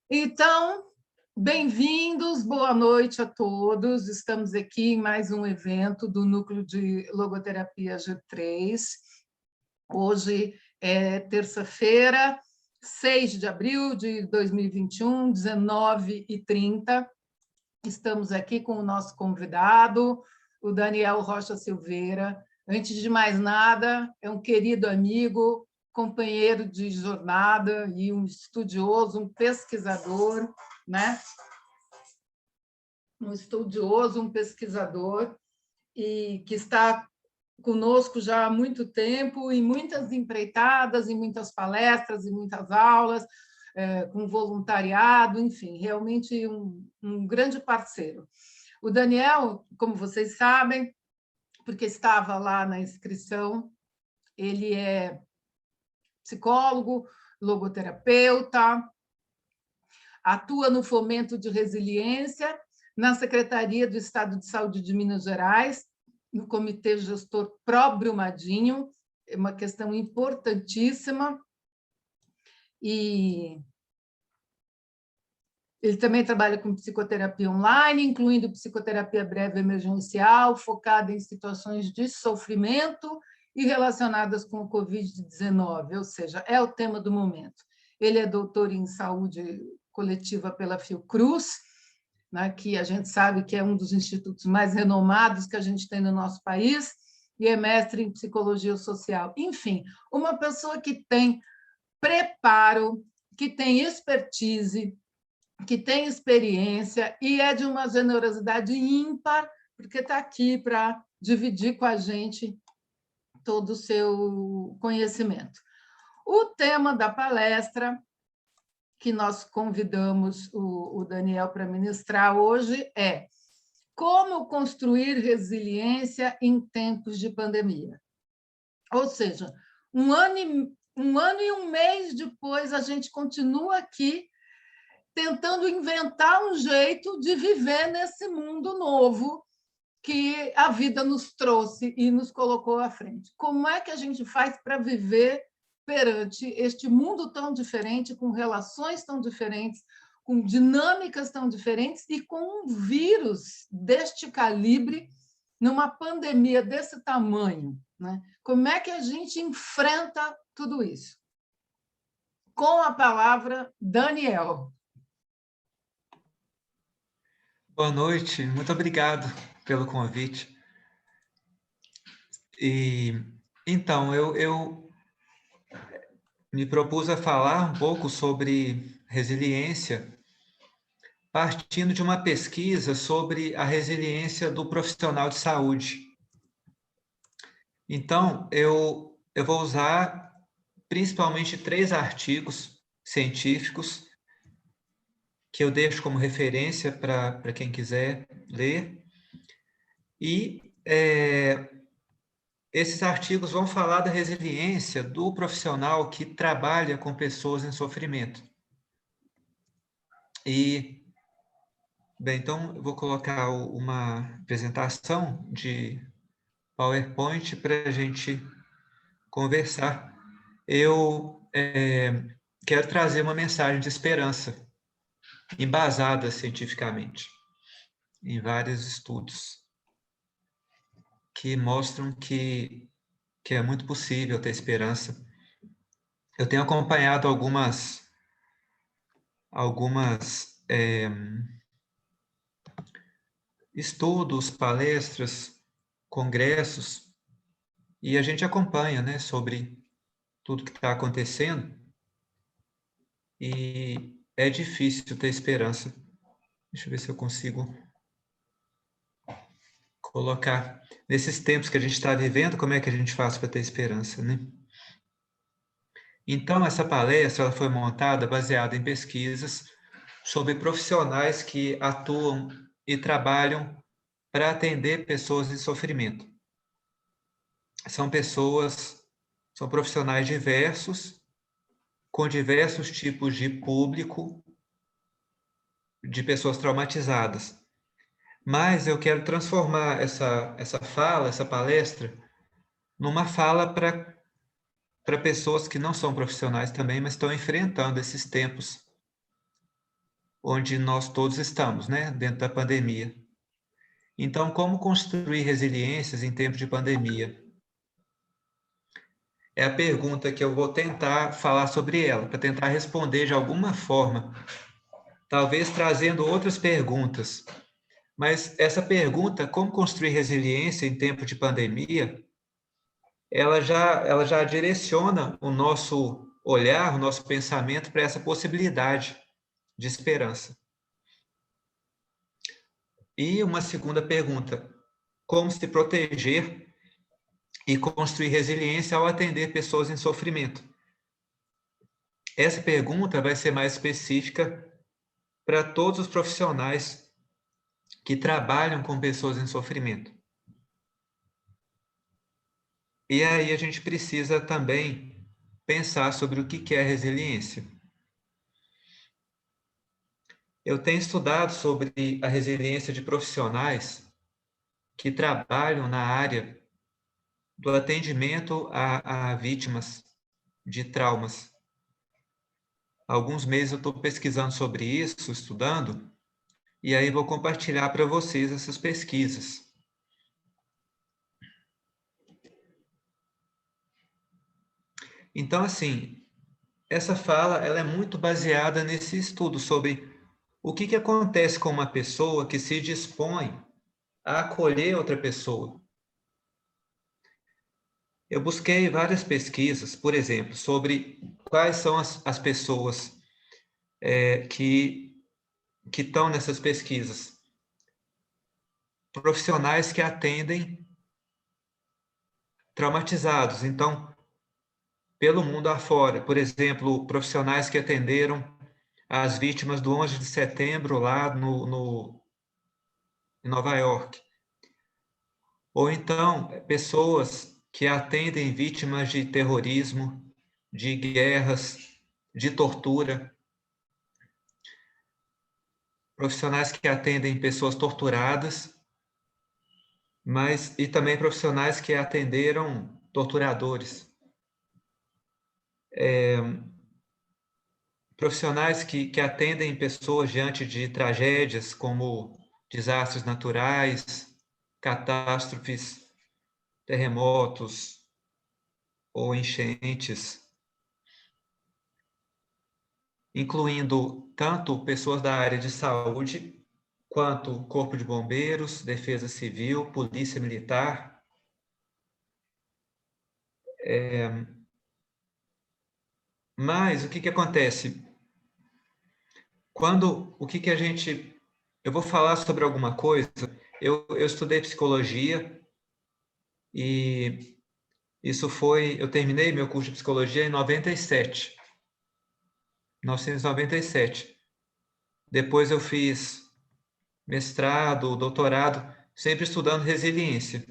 Então, bem-vindos, boa noite a todos. Estamos aqui em mais um evento do Núcleo de Logoterapia G3. Hoje é terça-feira, 6 de abril de 2021, 19h30. Estamos aqui com o nosso convidado, o Daniel Rocha Silveira. Antes de mais nada, é um querido amigo, companheiro de jornada e um estudioso, um pesquisador, né? Um estudioso, um pesquisador, e que está conosco já há muito tempo, em muitas empreitadas, em muitas palestras, em muitas aulas, com voluntariado, enfim, realmente um grande parceiro. O Daniel, como vocês sabem, porque estava lá na inscrição, ele é psicólogo, logoterapeuta, atua no fomento de resiliência na Secretaria do Estado de Saúde de Minas Gerais, no Comitê Gestor Pró Brumadinho, é uma questão importantíssima. E ele também trabalha com psicoterapia online, incluindo psicoterapia breve emergencial, focada em situações de sofrimento e relacionadas com o Covid-19, ou seja, é o tema do momento. Ele é doutor em saúde coletiva pela Fiocruz, né, que a gente sabe que é um dos institutos mais renomados que a gente tem no nosso país, e é mestre em psicologia social. Enfim, uma pessoa que tem preparo, que tem expertise, que tem experiência e é de uma generosidade ímpar, porque está aqui para dividir com a gente todo o seu conhecimento. O tema da palestra que nós convidamos o Daniel para ministrar hoje é como construir resiliência em tempos de pandemia. Ou seja, um ano e um mês depois, a gente continua aqui tentando inventar um jeito de viver nesse mundo novo que a vida nos trouxe e nos colocou à frente. Como é que a gente faz para viver perante este mundo tão diferente, com relações tão diferentes, com dinâmicas tão diferentes e com um vírus deste calibre, numa pandemia desse tamanho, né? Como é que a gente enfrenta tudo isso? Com a palavra, Daniel. Boa noite, muito obrigado pelo convite. Então, eu me propus a falar um pouco sobre resiliência, partindo de uma pesquisa sobre a resiliência do profissional de saúde. Então, eu vou usar principalmente 3 artigos científicos que eu deixo como referência para quem quiser ler. E esses artigos vão falar da resiliência do profissional que trabalha com pessoas em sofrimento. Bem, então eu vou colocar uma apresentação de PowerPoint para a gente conversar. Eu quero trazer uma mensagem de esperança, embasada cientificamente, em vários estudos, que mostram que é muito possível ter esperança. Eu tenho acompanhado algumas estudos, palestras, congressos, e a gente acompanha, né, sobre tudo que está acontecendo, e é difícil ter esperança. Deixa eu ver se eu consigo colocar. Nesses tempos que a gente está vivendo, como é que a gente faz para ter esperança, né? Então, essa palestra ela foi montada baseada em pesquisas sobre profissionais que atuam e trabalham para atender pessoas em sofrimento. São profissionais diversos, com diversos tipos de público, de pessoas traumatizadas. Mas eu quero transformar essa palestra, numa fala para pessoas que não são profissionais também, mas estão enfrentando esses tempos onde nós todos estamos, né, dentro da pandemia. Então, como construir resiliências em tempo de pandemia? É a pergunta que eu vou tentar falar sobre ela, para tentar responder de alguma forma, talvez trazendo outras perguntas. Mas essa pergunta, como construir resiliência em tempo de pandemia, ela já direciona o nosso olhar, o nosso pensamento para essa possibilidade de esperança. E uma segunda pergunta, como se proteger e construir resiliência ao atender pessoas em sofrimento? Essa pergunta vai ser mais específica para todos os profissionais que trabalham com pessoas em sofrimento. E aí a gente precisa também pensar sobre o que é resiliência. Eu tenho estudado sobre a resiliência de profissionais que trabalham na área do atendimento a vítimas de traumas. Há alguns meses eu estou pesquisando sobre isso, estudando, e aí vou compartilhar para vocês essas pesquisas. Então, assim, essa fala ela é muito baseada nesse estudo sobre o que acontece com uma pessoa que se dispõe a acolher outra pessoa. Eu busquei várias pesquisas, por exemplo, sobre quais são as pessoas que estão nessas pesquisas. Profissionais que atendem traumatizados, então, pelo mundo afora. Por exemplo, profissionais que atenderam as vítimas do 11 de setembro lá em Nova York. Ou então, pessoas que atendem vítimas de terrorismo, de guerras, de tortura. Profissionais que atendem pessoas torturadas, e também profissionais que atenderam torturadores. Profissionais que atendem pessoas diante de tragédias como desastres naturais, catástrofes, terremotos ou enchentes, incluindo tanto pessoas da área de saúde, quanto Corpo de Bombeiros, Defesa Civil, Polícia Militar. Mas o que acontece? Eu vou falar sobre alguma coisa. Eu estudei psicologia e eu terminei meu curso de psicologia em 1997. Depois eu fiz mestrado, doutorado, sempre estudando resiliência.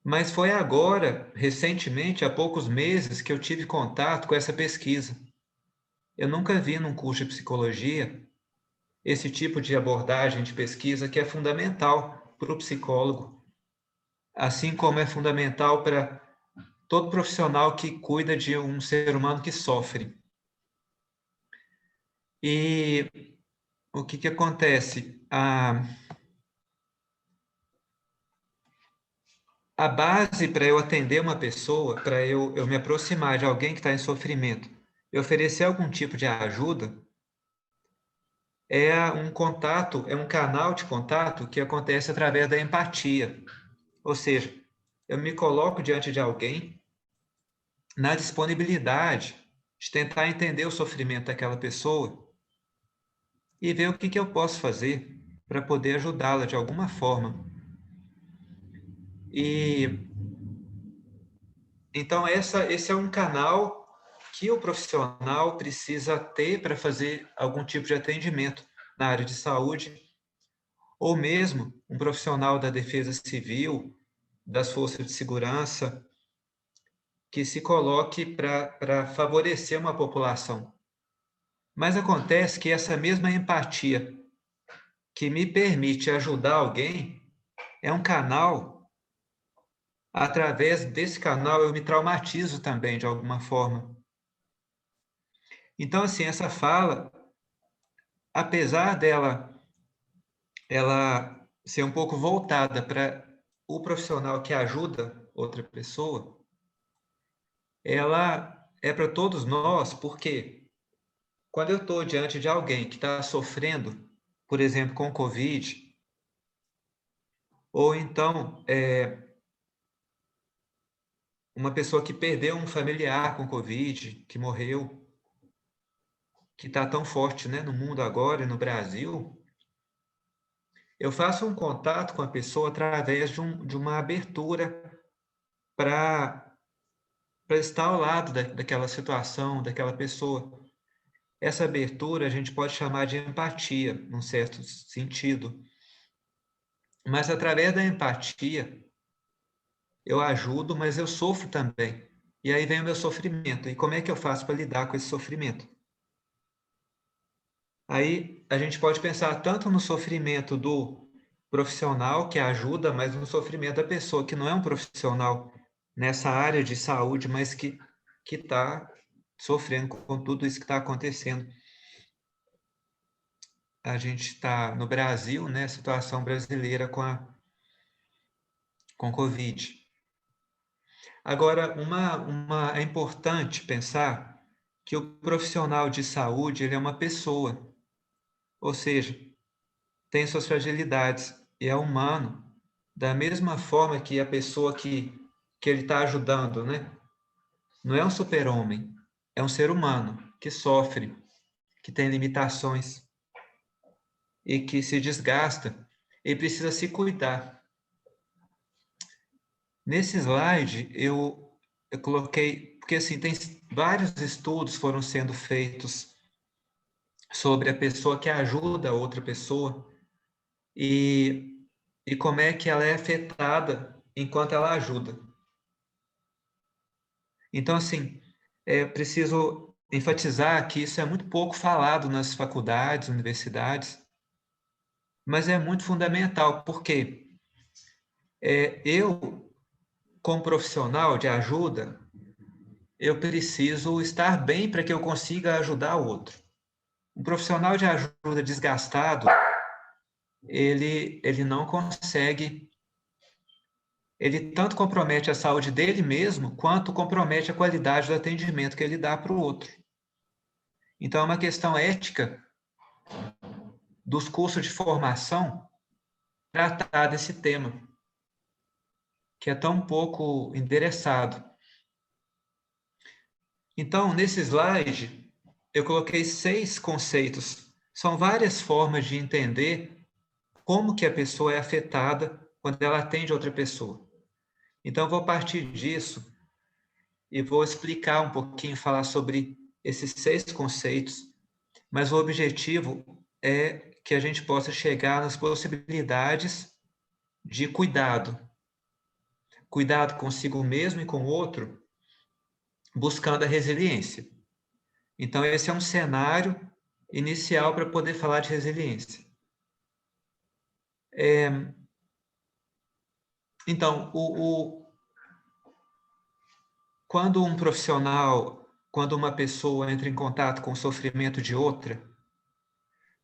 Mas foi agora, recentemente, há poucos meses, que eu tive contato com essa pesquisa. Eu nunca vi num curso de psicologia esse tipo de abordagem de pesquisa que é fundamental para o psicólogo, assim como é fundamental para todo profissional que cuida de um ser humano que sofre. E o que acontece? A base para eu atender uma pessoa, para eu me aproximar de alguém que está em sofrimento e oferecer algum tipo de ajuda, é um canal de contato que acontece através da empatia. Ou seja, eu me coloco diante de alguém na disponibilidade de tentar entender o sofrimento daquela pessoa e ver o que eu posso fazer para poder ajudá-la de alguma forma. E então esse é um canal que o profissional precisa ter para fazer algum tipo de atendimento na área de saúde, ou mesmo um profissional da Defesa Civil, das Forças de Segurança, que se coloque para favorecer uma população. Mas acontece que essa mesma empatia que me permite ajudar alguém é um canal, através desse canal eu me traumatizo também de alguma forma. Então, assim, essa fala, apesar ela ser um pouco voltada para o profissional que ajuda outra pessoa, ela é para todos nós, porque quando eu estou diante de alguém que está sofrendo, por exemplo, com Covid, ou então uma pessoa que perdeu um familiar com Covid, que morreu, que está tão forte, né, no mundo agora e no Brasil, eu faço um contato com a pessoa através de uma abertura para estar ao lado daquela situação, daquela pessoa. Essa abertura a gente pode chamar de empatia, num certo sentido. Mas através da empatia, eu ajudo, mas eu sofro também. E aí vem o meu sofrimento. E como é que eu faço para lidar com esse sofrimento? Aí a gente pode pensar tanto no sofrimento do profissional que ajuda, mas no sofrimento da pessoa que não é um profissional nessa área de saúde, mas que está sofrendo com tudo isso que está acontecendo. A gente está no Brasil, né, situação brasileira com Covid. Agora, é importante pensar que o profissional de saúde ele é uma pessoa, ou seja, tem suas fragilidades e é humano, da mesma forma que a pessoa que ele está ajudando, né? Não é um super-homem, é um ser humano que sofre, que tem limitações e que se desgasta e precisa se cuidar. Nesse slide, eu coloquei, porque assim, tem vários estudos foram sendo feitos sobre a pessoa que ajuda a outra pessoa e como é que ela é afetada enquanto ela ajuda. Então, assim, é preciso enfatizar que isso é muito pouco falado nas faculdades, universidades, mas é muito fundamental, porque eu, como profissional de ajuda, eu preciso estar bem para que eu consiga ajudar o outro. Um profissional de ajuda desgastado, ele não consegue, ele tanto compromete a saúde dele mesmo, quanto compromete a qualidade do atendimento que ele dá para o outro. Então, é uma questão ética dos cursos de formação tratar desse tema, que é tão pouco endereçado. Então, nesse slide, eu coloquei 6 conceitos. São várias formas de entender como que a pessoa é afetada quando ela atende outra pessoa. Então, vou partir disso e vou explicar um pouquinho, falar sobre esses 6 conceitos, mas o objetivo é que a gente possa chegar nas possibilidades de cuidado. Cuidado consigo mesmo e com o outro, buscando a resiliência. Então, esse é um cenário inicial para poder falar de resiliência. Então, quando um profissional, quando uma pessoa entra em contato com o sofrimento de outra,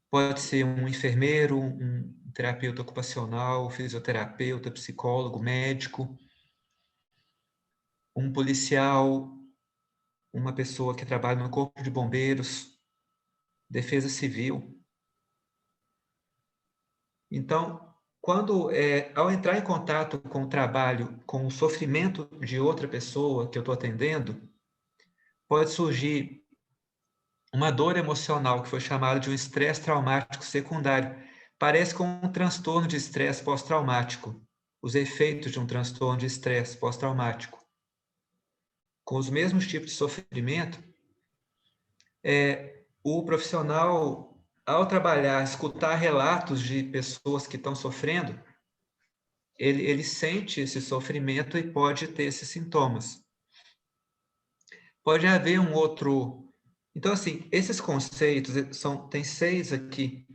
pode ser um enfermeiro, um terapeuta ocupacional, fisioterapeuta, psicólogo, médico, um policial, uma pessoa que trabalha no corpo de bombeiros, defesa civil. Então, ao entrar em contato com o trabalho, com o sofrimento de outra pessoa que eu estou atendendo, pode surgir uma dor emocional que foi chamada de um estresse traumático secundário. Parece com um transtorno de estresse pós-traumático, os efeitos de um transtorno de estresse pós-traumático. Com os mesmos tipos de sofrimento, o profissional, ao trabalhar, escutar relatos de pessoas que estão sofrendo, ele sente esse sofrimento e pode ter esses sintomas. Pode haver um outro... Então, assim, esses conceitos, tem 6 aqui,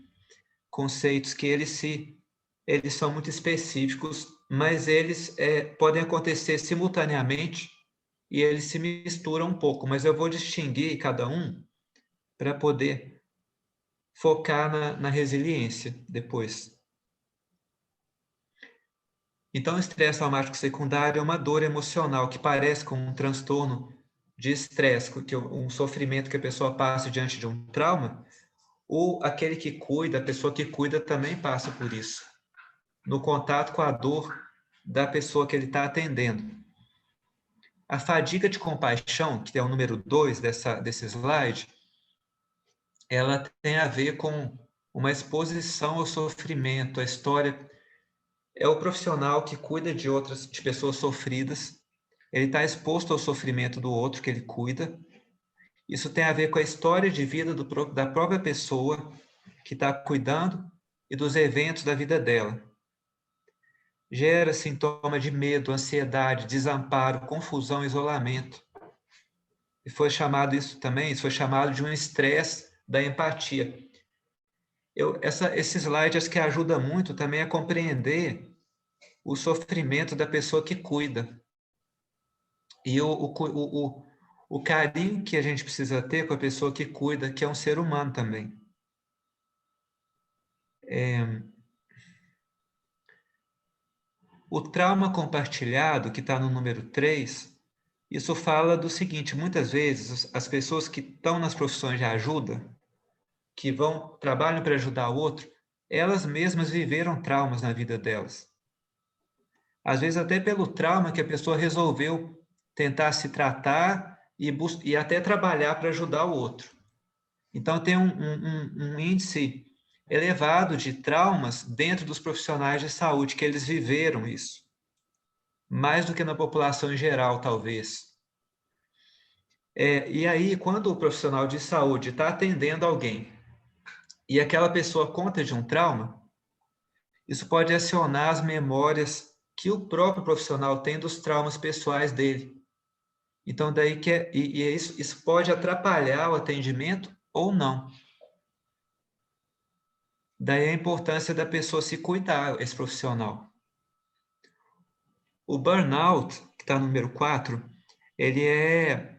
conceitos que eles são muito específicos, mas eles podem acontecer simultaneamente e eles se misturam um pouco, mas eu vou distinguir cada um para poder focar na resiliência depois. Então, o estresse traumático secundário é uma dor emocional que parece com um transtorno de estresse, um sofrimento que a pessoa passa diante de um trauma, ou aquele que cuida, a pessoa que cuida também passa por isso, no contato com a dor da pessoa que ele está atendendo. A fadiga de compaixão, que é o número 2 desse slide, ela tem a ver com uma exposição ao sofrimento, a história. É o profissional que cuida de pessoas sofridas, ele está exposto ao sofrimento do outro que ele cuida. Isso tem a ver com a história de vida da própria pessoa que está cuidando e dos eventos da vida dela. Gera sintoma de medo, ansiedade, desamparo, confusão, isolamento. E foi chamado de um estresse da empatia. Esse slide acho que ajuda muito também a compreender o sofrimento da pessoa que cuida. E o carinho que a gente precisa ter com a pessoa que cuida, que é um ser humano também. O trauma compartilhado, que está no número 3, isso fala do seguinte: muitas vezes as pessoas que estão nas profissões de ajuda, que trabalham para ajudar o outro, elas mesmas viveram traumas na vida delas. Às vezes até pelo trauma que a pessoa resolveu tentar se tratar e até trabalhar para ajudar o outro. Então tem um índice elevado de traumas dentro dos profissionais de saúde, que eles viveram isso. Mais do que na população em geral, talvez. E aí, quando o profissional de saúde está atendendo alguém e aquela pessoa conta de um trauma, isso pode acionar as memórias que o próprio profissional tem dos traumas pessoais dele. Então, daí isso pode atrapalhar o atendimento ou não. Daí a importância da pessoa se cuidar, esse profissional. O burnout, que está no número 4, ele é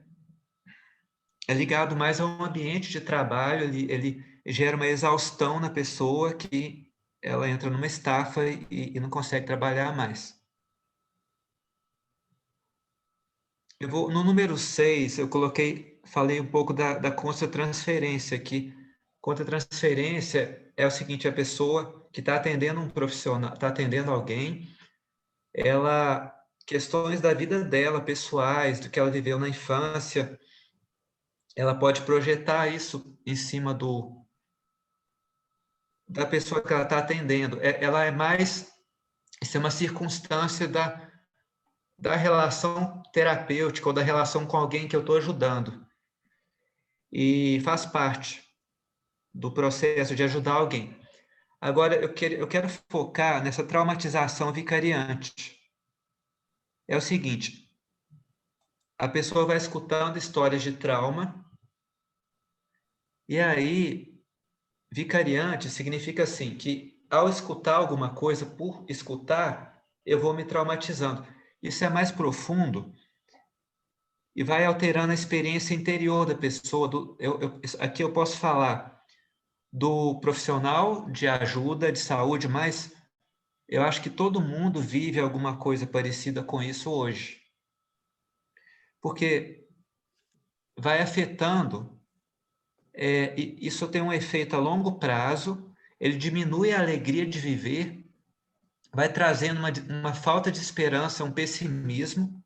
ligado mais a um ambiente de trabalho, ele gera uma exaustão na pessoa que ela entra numa estafa e não consegue trabalhar mais. No número 6, falei um pouco da contra-transferência, que contra-transferência é o seguinte: a pessoa que está atendendo um profissional, está atendendo alguém, questões da vida dela, pessoais, do que ela viveu na infância, ela pode projetar isso em cima da pessoa que ela está atendendo. Isso é uma circunstância da relação terapêutica ou da relação com alguém que eu estou ajudando. E faz parte do processo de ajudar alguém. Agora, eu quero focar nessa traumatização vicariante. É o seguinte: a pessoa vai escutando histórias de trauma, e aí, vicariante significa assim, que ao escutar alguma coisa, por escutar, eu vou me traumatizando. Isso é mais profundo e vai alterando a experiência interior da pessoa. Aqui eu posso falar do profissional de ajuda, de saúde, mas eu acho que todo mundo vive alguma coisa parecida com isso hoje. Porque vai afetando, isso tem um efeito a longo prazo, ele diminui a alegria de viver, vai trazendo uma falta de esperança, um pessimismo,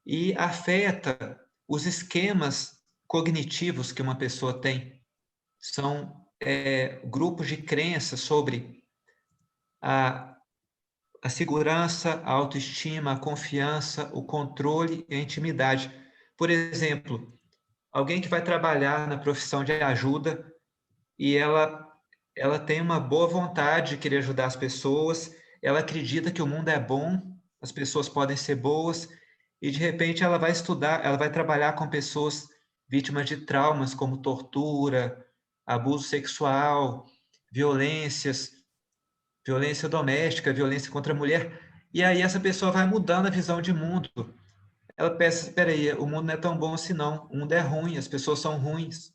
e afeta os esquemas cognitivos que uma pessoa tem. São grupos de crenças sobre a segurança, a autoestima, a confiança, o controle e a intimidade. Por exemplo, alguém que vai trabalhar na profissão de ajuda e ela tem uma boa vontade de querer ajudar as pessoas, ela acredita que o mundo é bom, as pessoas podem ser boas, e de repente ela vai estudar, ela vai trabalhar com pessoas vítimas de traumas como tortura, abuso sexual, violência doméstica, violência contra a mulher, e aí essa pessoa vai mudando a visão de mundo. Ela pensa: espera aí, o mundo não é tão bom assim não, o mundo é ruim, as pessoas são ruins.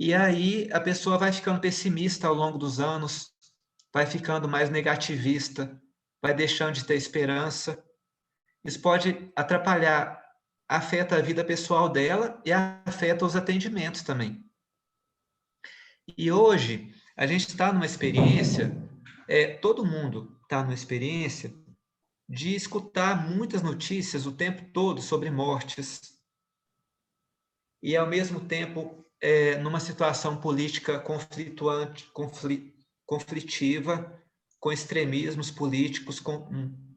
E aí a pessoa vai ficando pessimista ao longo dos anos, vai ficando mais negativista, vai deixando de ter esperança. Isso pode atrapalhar, afeta a vida pessoal dela e afeta os atendimentos também. E hoje a gente está numa experiência, todo mundo está numa experiência de escutar muitas notícias o tempo todo sobre mortes e, ao mesmo tempo, numa situação política conflitiva, com extremismos políticos,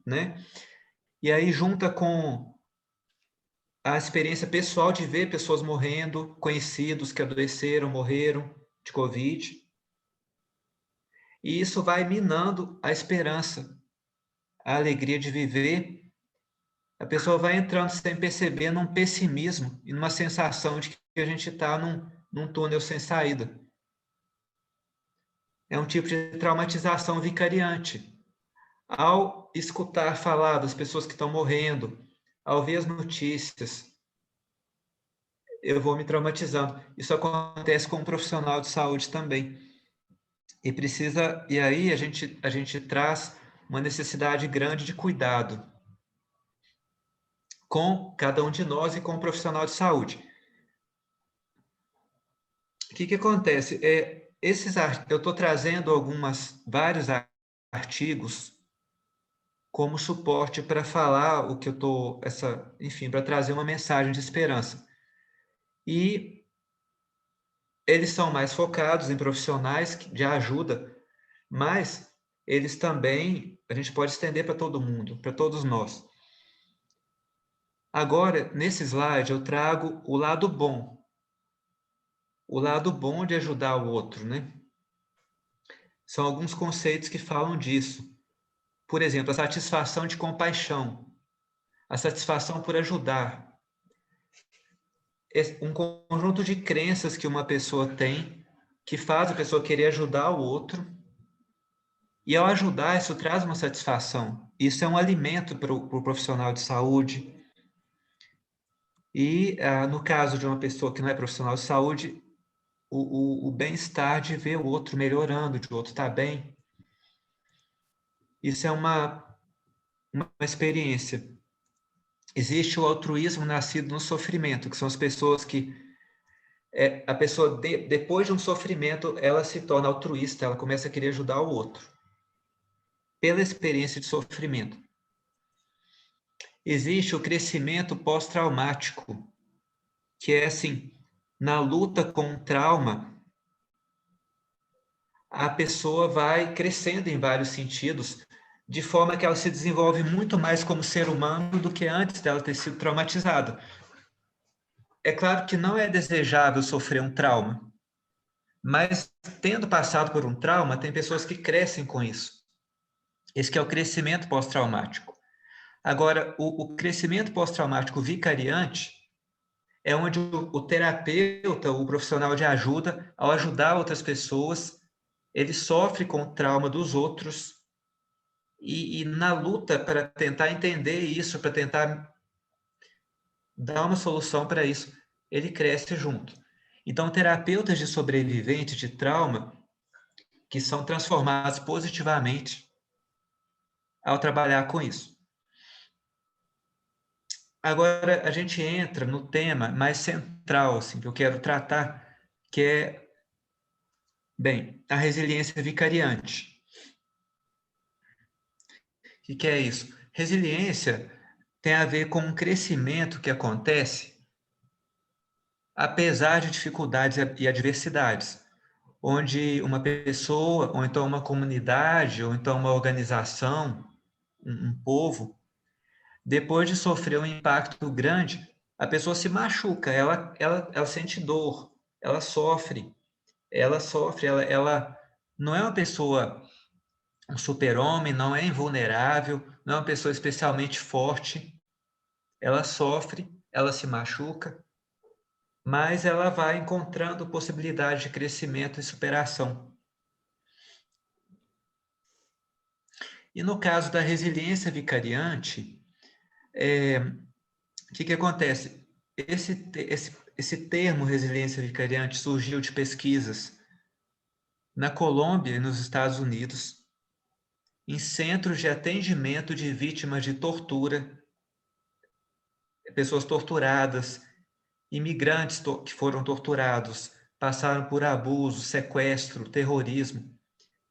né? E aí junta com a experiência pessoal de ver pessoas morrendo, conhecidos que adoeceram, morreram de Covid. E isso vai minando a esperança, a alegria de viver. A pessoa vai entrando sem perceber num pessimismo e numa sensação de que a gente está num túnel sem saída. É um tipo de traumatização vicariante. Ao escutar falar das pessoas que estão morrendo, ao ver as notícias, eu vou me traumatizando. Isso acontece com um profissional de saúde também. E aí a gente traz uma necessidade grande de cuidado com cada um de nós e com o profissional de saúde. O que acontece? Eu estou trazendo vários artigos como suporte para falar o que eu estou, enfim, para trazer uma mensagem de esperança. E eles são mais focados em profissionais de ajuda, mas eles também, a gente pode estender para todo mundo, para todos nós. Agora, nesse slide, eu trago o lado bom de ajudar o outro, né? São alguns conceitos que falam disso. Por exemplo, a satisfação de compaixão, a satisfação por ajudar. Um conjunto de crenças que uma pessoa tem que faz a pessoa querer ajudar o outro. E ao ajudar, isso traz uma satisfação. Isso é um alimento para o profissional de saúde. E, no caso de uma pessoa que não é profissional de saúde, o bem-estar de ver o outro melhorando, de o outro estar bem. Isso é uma experiência. Existe o altruísmo nascido no sofrimento, que são as pessoas que a pessoa, depois de um sofrimento, ela se torna altruísta, ela começa a querer ajudar o outro, pela experiência de sofrimento. Existe o crescimento pós-traumático, que é assim, na luta com o trauma, a pessoa vai crescendo em vários sentidos, de forma que ela se desenvolve muito mais como ser humano do que antes dela ter sido traumatizada. É claro que não é desejável sofrer um trauma, mas tendo passado por um trauma, tem pessoas que crescem com isso. Esse que é o crescimento pós-traumático. Agora, o crescimento pós-traumático vicariante é onde o terapeuta, o profissional de ajuda, ao ajudar outras pessoas, ele sofre com o trauma dos outros e na luta para tentar entender isso, para tentar dar uma solução para isso, ele cresce junto. Então, terapeutas de sobreviventes de trauma que são transformados positivamente ao trabalhar com isso. Agora, a gente entra no tema mais central, assim, que eu quero tratar, que é, a resiliência vicariante. O que é isso? Resiliência tem a ver com um crescimento que acontece apesar de dificuldades e adversidades, onde uma pessoa, ou então uma comunidade, ou então uma organização, um povo, depois de sofrer um impacto grande, a pessoa se machuca, ela sente dor, ela sofre, ela não é uma pessoa, um super-homem, não é invulnerável, não é uma pessoa especialmente forte, ela sofre, ela se machuca, mas ela vai encontrando possibilidades de crescimento e superação. E no caso da resiliência vicariante, o que acontece? esse termo resiliência vicariante surgiu de pesquisas na Colômbia e nos Estados Unidos, em centros de atendimento de vítimas de tortura, pessoas torturadas, imigrantes que foram torturados, passaram por abuso, sequestro, terrorismo,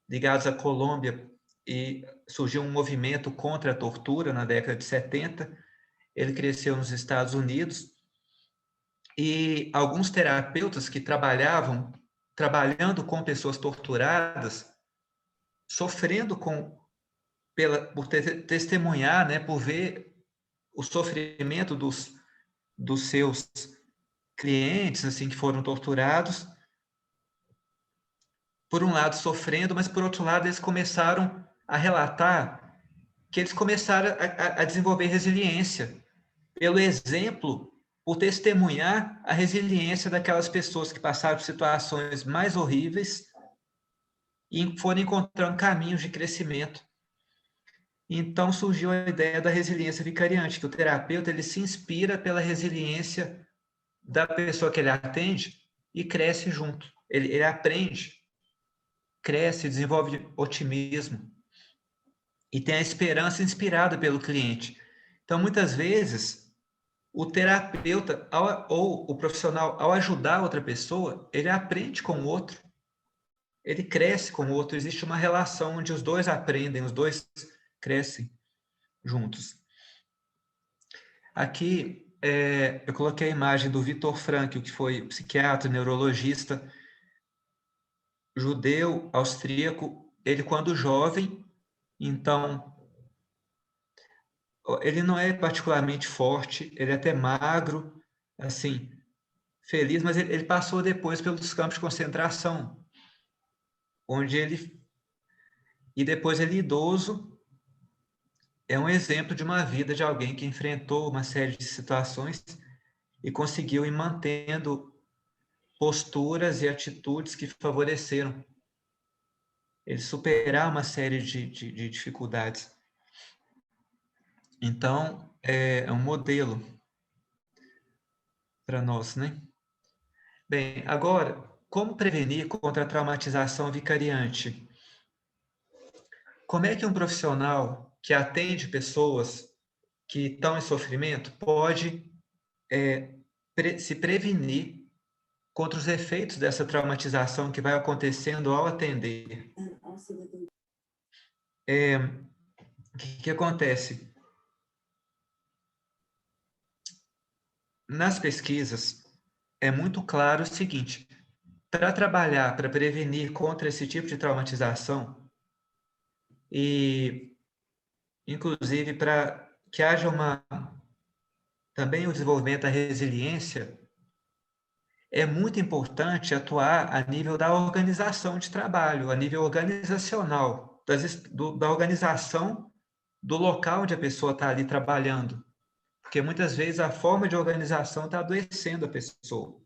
ligados à Colômbia, e surgiu um movimento contra a tortura na década de 70. Ele cresceu nos Estados Unidos e alguns terapeutas que trabalhando com pessoas torturadas, sofrendo por testemunhar, né, por ver o sofrimento dos seus clientes, assim, que foram torturados, por um lado sofrendo, mas por outro lado eles começaram a relatar que eles começaram a desenvolver resiliência, pelo exemplo, por testemunhar a resiliência daquelas pessoas que passaram por situações mais horríveis e foram encontrando caminhos de crescimento. Então surgiu a ideia da resiliência vicariante, que o terapeuta ele se inspira pela resiliência da pessoa que ele atende e cresce junto. Ele aprende, cresce, desenvolve otimismo e tem a esperança inspirada pelo cliente. Então, muitas vezes, o terapeuta ou o profissional, ao ajudar outra pessoa, ele aprende com o outro, ele cresce com o outro, existe uma relação onde os dois aprendem, os dois crescem juntos. Aqui, eu coloquei a imagem do Viktor Frankl, que foi psiquiatra, neurologista, judeu, austríaco. Ele, quando jovem, então, ele não é particularmente forte, ele é até magro, assim, feliz, mas ele passou depois pelos campos de concentração, onde e depois ele idoso, é um exemplo de uma vida de alguém que enfrentou uma série de situações e conseguiu ir mantendo posturas e atitudes que favoreceram ele superar uma série de dificuldades. Então, é um modelo para nós, né? Bem, agora, como prevenir contra a traumatização vicariante? Como é que um profissional que atende pessoas que estão em sofrimento pode se prevenir contra os efeitos dessa traumatização que vai acontecendo ao atender? O que acontece? Nas pesquisas, é muito claro o seguinte: para trabalhar, para prevenir contra esse tipo de traumatização, e inclusive para que haja também o desenvolvimento da resiliência, é muito importante atuar a nível da organização de trabalho, a nível organizacional, da organização do local onde a pessoa está ali trabalhando. Porque muitas vezes a forma de organização está adoecendo a pessoa.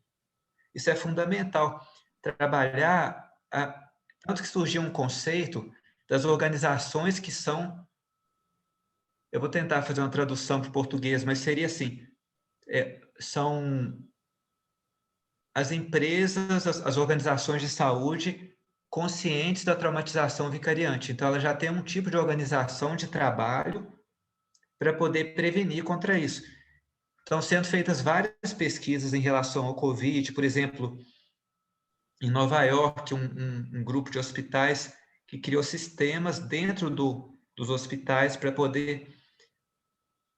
Isso é fundamental. Trabalhar, tanto que surgiu um conceito das organizações que são, eu vou tentar fazer uma tradução para o português, mas seria assim, são as empresas, as organizações de saúde conscientes da traumatização vicariante. Então, ela já tem um tipo de organização de trabalho para poder prevenir contra isso. Estão sendo feitas várias pesquisas em relação ao Covid, por exemplo, em Nova York, um grupo de hospitais que criou sistemas dentro dos hospitais para poder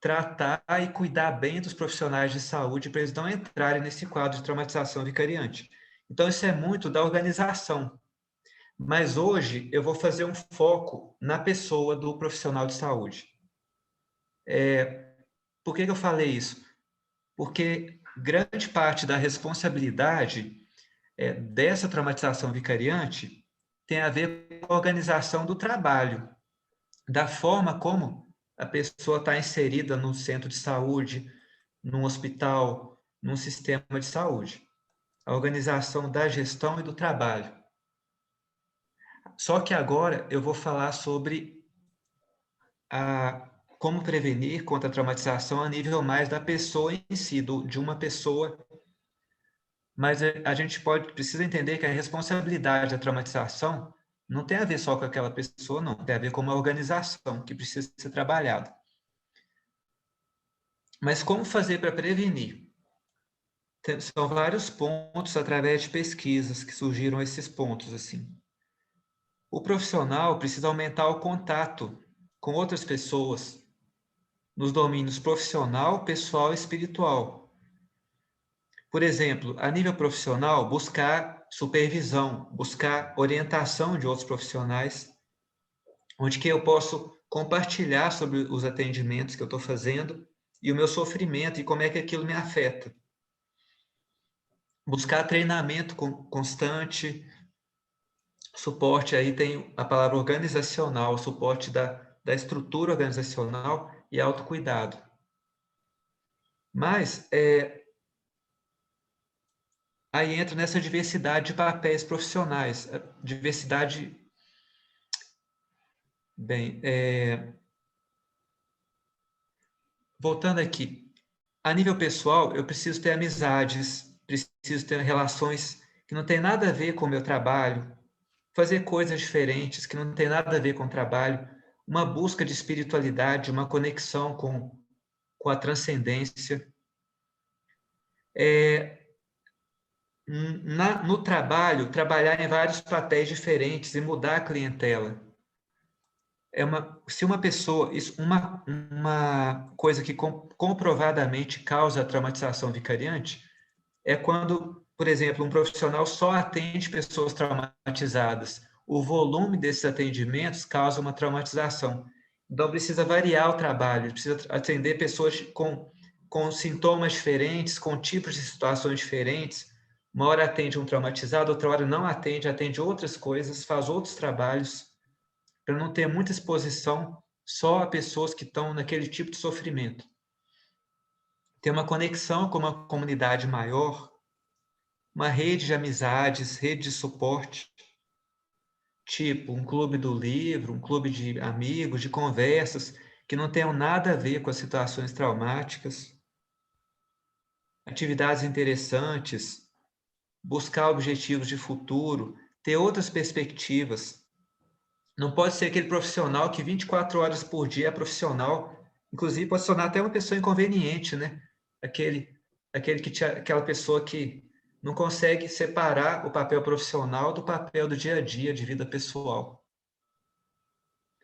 tratar e cuidar bem dos profissionais de saúde para eles não entrarem nesse quadro de traumatização vicariante. Então, isso é muito da organização. Mas hoje eu vou fazer um foco na pessoa do profissional de saúde. Por que eu falei isso? Porque grande parte da responsabilidade dessa traumatização vicariante tem a ver com a organização do trabalho, da forma como a pessoa está inserida num centro de saúde, num hospital, num sistema de saúde. A organização da gestão e do trabalho. Só que agora eu vou falar sobre como prevenir contra a traumatização a nível mais da pessoa em si, de uma pessoa mas a gente precisa entender que a responsabilidade da traumatização não tem a ver só com aquela pessoa, não. Tem a ver com uma organização que precisa ser trabalhada. Mas como fazer para prevenir? São vários pontos através de pesquisas que surgiram esses pontos assim. O profissional precisa aumentar o contato com outras pessoas nos domínios profissional, pessoal e espiritual. Por exemplo, a nível profissional, buscar supervisão, buscar orientação de outros profissionais, onde que eu posso compartilhar sobre os atendimentos que eu estou fazendo e o meu sofrimento e como é que aquilo me afeta. Buscar treinamento constante, suporte, aí tem a palavra organizacional, suporte da estrutura organizacional e autocuidado. Mas aí entra nessa diversidade de papéis profissionais, diversidade. Bem, voltando aqui, a nível pessoal, eu preciso ter amizades, preciso ter relações que não tem nada a ver com o meu trabalho, fazer coisas diferentes que não tem nada a ver com o trabalho, uma busca de espiritualidade, uma conexão com a transcendência. No trabalho, trabalhar em vários papéis diferentes e mudar a clientela. Se uma pessoa, uma coisa que comprovadamente causa traumatização vicariante é quando, por exemplo, um profissional só atende pessoas traumatizadas. O volume desses atendimentos causa uma traumatização. Então, precisa variar o trabalho, precisa atender pessoas com sintomas diferentes, com tipos de situações diferentes. Uma hora atende um traumatizado, outra hora não atende, atende outras coisas, faz outros trabalhos, para não ter muita exposição só a pessoas que estão naquele tipo de sofrimento. Ter uma conexão com uma comunidade maior, uma rede de amizades, rede de suporte, tipo um clube do livro, um clube de amigos, de conversas, que não tenham nada a ver com as situações traumáticas, atividades interessantes, buscar objetivos de futuro, ter outras perspectivas. Não pode ser aquele profissional que 24 horas por dia é profissional, inclusive pode se tornar até uma pessoa inconveniente, né? Aquela pessoa que não consegue separar o papel profissional do papel do dia a dia, de vida pessoal.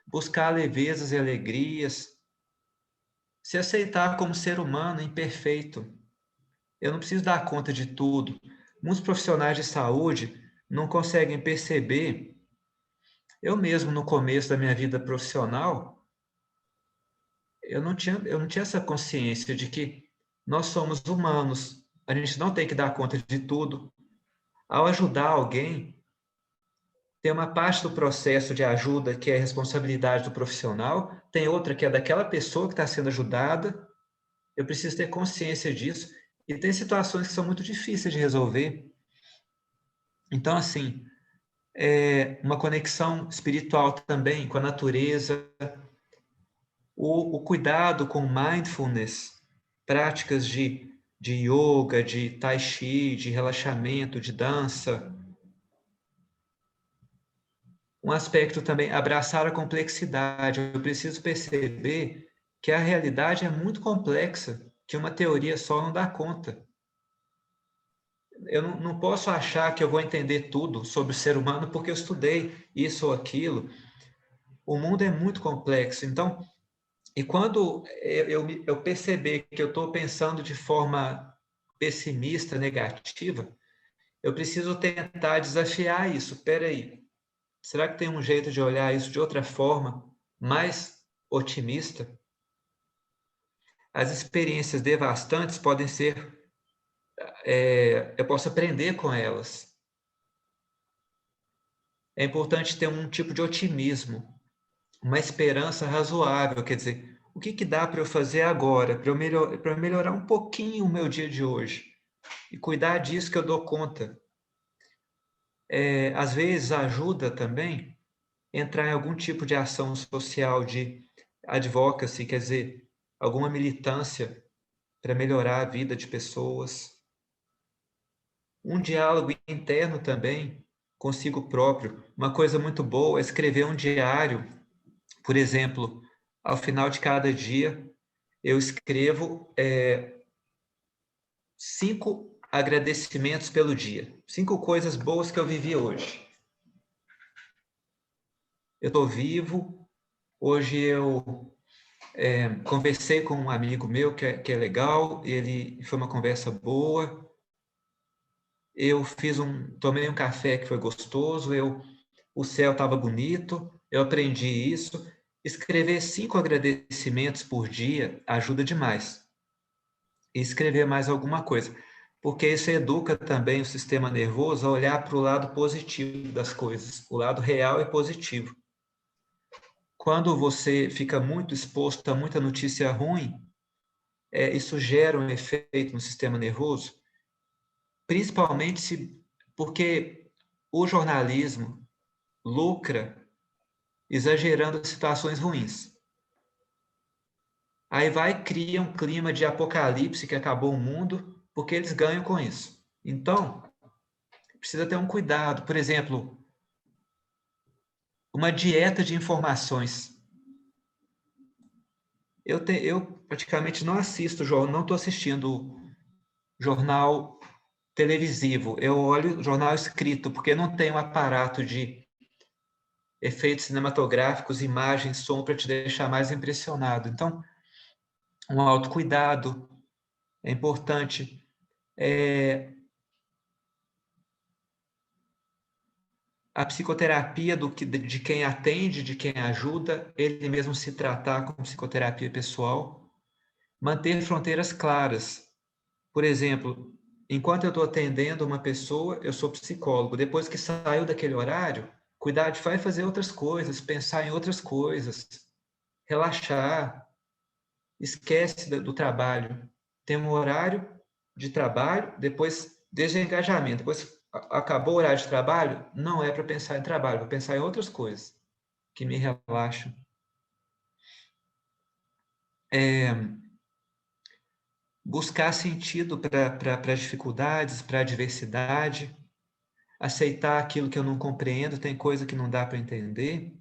Buscar levezas e alegrias, se aceitar como ser humano imperfeito. Eu não preciso dar conta de tudo. Muitos profissionais de saúde não conseguem perceber. Eu mesmo, no começo da minha vida profissional, eu não tinha essa consciência de que nós somos humanos, a gente não tem que dar conta de tudo. Ao ajudar alguém, tem uma parte do processo de ajuda que é responsabilidade do profissional, tem outra que é daquela pessoa que está sendo ajudada. Eu preciso ter consciência disso. E tem situações que são muito difíceis de resolver. Então, assim, uma conexão espiritual também com a natureza, o cuidado com mindfulness, práticas de yoga, de tai chi, de relaxamento, de dança. Um aspecto também, abraçar a complexidade. Eu preciso perceber que a realidade é muito complexa, que uma teoria só não dá conta. Eu não posso achar que eu vou entender tudo sobre o ser humano porque eu estudei isso ou aquilo. O mundo é muito complexo. Então, e quando eu perceber que eu estou pensando de forma pessimista, negativa, eu preciso tentar desafiar isso. Espera aí, será que tem um jeito de olhar isso de outra forma, mais otimista? As experiências devastantes podem ser, eu posso aprender com elas. É importante ter um tipo de otimismo, uma esperança razoável, quer dizer, o que dá para eu fazer agora, para eu melhorar um pouquinho o meu dia de hoje? E cuidar disso que eu dou conta. Às vezes ajuda também entrar em algum tipo de ação social de advocacy, quer dizer, alguma militância para melhorar a vida de pessoas. um diálogo interno também consigo próprio. Uma coisa muito boa é escrever um diário. Por exemplo, ao final de cada dia, eu escrevo 5 agradecimentos pelo dia, 5 coisas boas que eu vivi hoje. Eu estou vivo, hoje eu conversei com um amigo meu que é legal, ele foi uma conversa boa. Eu tomei um café que foi gostoso, o céu estava bonito, eu aprendi isso. Escrever 5 agradecimentos por dia ajuda demais. E escrever mais alguma coisa, porque isso educa também o sistema nervoso a olhar para o lado positivo das coisas, o lado real e positivo. Quando você fica muito exposto a muita notícia ruim, isso gera um efeito no sistema nervoso, principalmente porque o jornalismo lucra exagerando situações ruins. Aí vai e cria um clima de apocalipse que acabou o mundo, porque eles ganham com isso. Então, precisa ter um cuidado. Por exemplo, uma dieta de informações. Eu praticamente não assisto, não estou assistindo jornal televisivo. Eu olho jornal escrito, porque não tem um aparato de efeitos cinematográficos, imagens, som para te deixar mais impressionado. Então, um autocuidado é importante. A psicoterapia de quem atende, de quem ajuda, ele mesmo se tratar com psicoterapia pessoal. Manter fronteiras claras. Por exemplo, enquanto eu estou atendendo uma pessoa, eu sou psicólogo. Depois que saiu daquele horário, cuidar de fazer outras coisas, pensar em outras coisas, relaxar, esquece do trabalho. Tem um horário de trabalho, depois desengajamento. Depois acabou o horário de trabalho, não é para pensar em trabalho, vou pensar em outras coisas que me relaxam. Buscar sentido para as dificuldades, para a adversidade, aceitar aquilo que eu não compreendo, tem coisa que não dá para entender.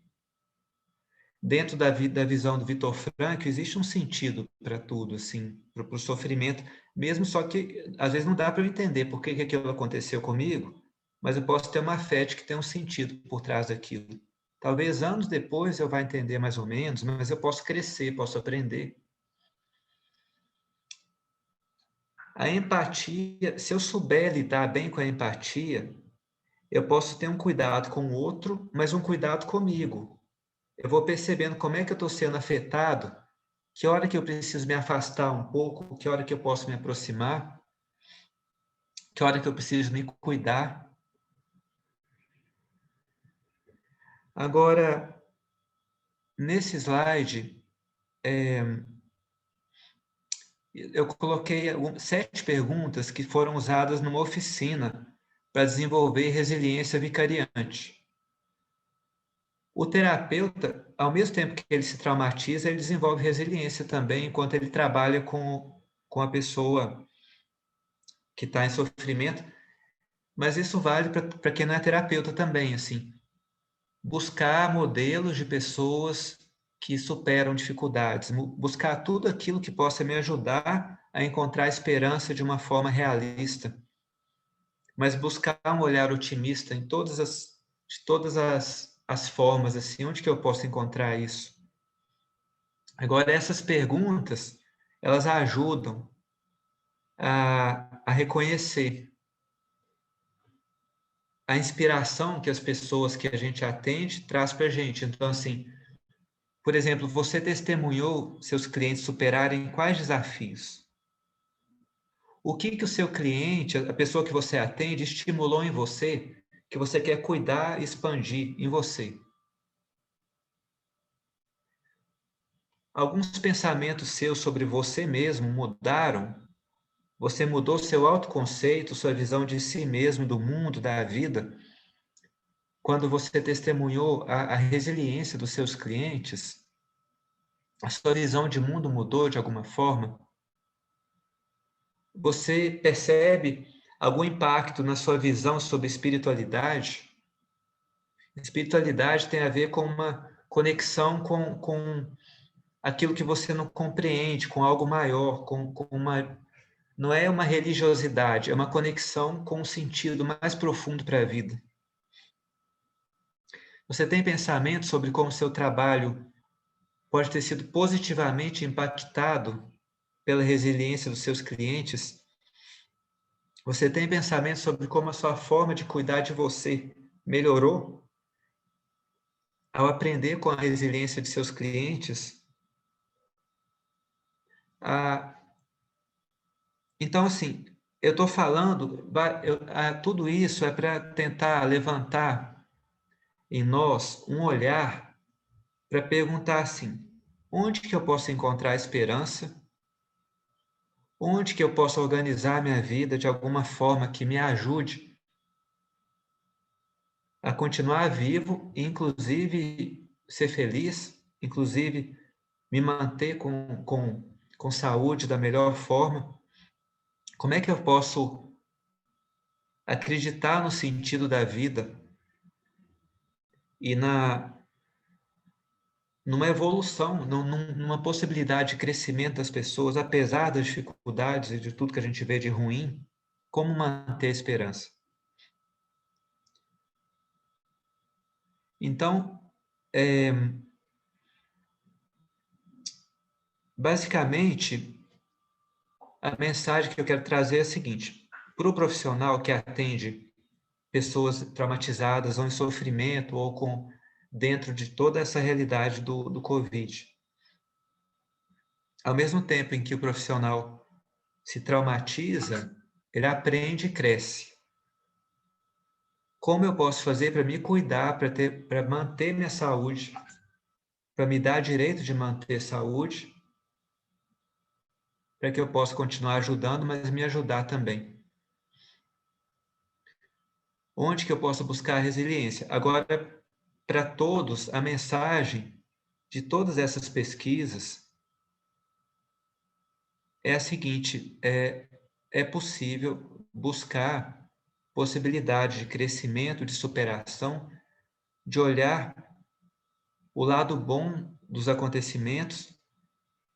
Dentro da visão do Viktor Frankl, existe um sentido para tudo, assim, para o sofrimento, mesmo só que às vezes não dá para eu entender por que aquilo aconteceu comigo, mas eu posso ter uma fé de que tem um sentido por trás daquilo. Talvez anos depois eu vá entender mais ou menos, mas eu posso crescer, posso aprender. A empatia, se eu souber lidar bem com a empatia, eu posso ter um cuidado com o outro, mas um cuidado comigo. Eu vou percebendo como é que eu estou sendo afetado, que hora que eu preciso me afastar um pouco, que hora que eu posso me aproximar, que hora que eu preciso me cuidar. Agora, nesse slide, eu coloquei 7 perguntas que foram usadas numa oficina para desenvolver resiliência vicariante. O terapeuta, ao mesmo tempo que ele se traumatiza, ele desenvolve resiliência também, enquanto ele trabalha com a pessoa que está em sofrimento. Mas isso vale para quem não é terapeuta também, assim. Buscar modelos de pessoas que superam dificuldades, buscar tudo aquilo que possa me ajudar a encontrar esperança de uma forma realista, mas buscar um olhar otimista em de todas as formas, assim, onde que eu posso encontrar isso? Agora, essas perguntas, elas ajudam a reconhecer a inspiração que as pessoas que a gente atende traz para a gente. Então, assim, por exemplo, você testemunhou seus clientes superarem quais desafios? O que o seu cliente, a pessoa que você atende, estimulou em você, que você quer cuidar e expandir em você? Alguns pensamentos seus sobre você mesmo mudaram? Você mudou seu autoconceito, sua visão de si mesmo, do mundo, da vida? Quando você testemunhou a resiliência dos seus clientes? A sua visão de mundo mudou de alguma forma? Você percebe algum impacto na sua visão sobre espiritualidade? Espiritualidade tem a ver com uma conexão com aquilo que você não compreende, com algo maior, com uma... Não é uma religiosidade, é uma conexão com um sentido mais profundo para a vida. Você tem pensamento sobre como seu trabalho pode ter sido positivamente impactado pela resiliência dos seus clientes? Você tem pensamento sobre como a sua forma de cuidar de você melhorou ao aprender com a resiliência de seus clientes? Então, assim, eu estou falando, tudo isso é para tentar levantar em nós um olhar para perguntar assim, onde que eu posso encontrar esperança? Onde que eu posso organizar minha vida de alguma forma que me ajude a continuar vivo, inclusive ser feliz, inclusive me manter com saúde da melhor forma? Como é que eu posso acreditar no sentido da vida e numa evolução, numa possibilidade de crescimento das pessoas, apesar das dificuldades e de tudo que a gente vê de ruim? Como manter a esperança? Então, basicamente, a mensagem que eu quero trazer é a seguinte: para o profissional que atende pessoas traumatizadas ou em sofrimento ou dentro de toda essa realidade do Covid, ao mesmo tempo em que o profissional se traumatiza, ele aprende e cresce. Como eu posso fazer para me cuidar, para manter minha saúde, para me dar direito de manter saúde, para que eu possa continuar ajudando, mas me ajudar também? Onde que eu posso buscar a resiliência? Agora, para todos, a mensagem de todas essas pesquisas é a seguinte: é possível buscar possibilidade de crescimento, de superação, de olhar o lado bom dos acontecimentos.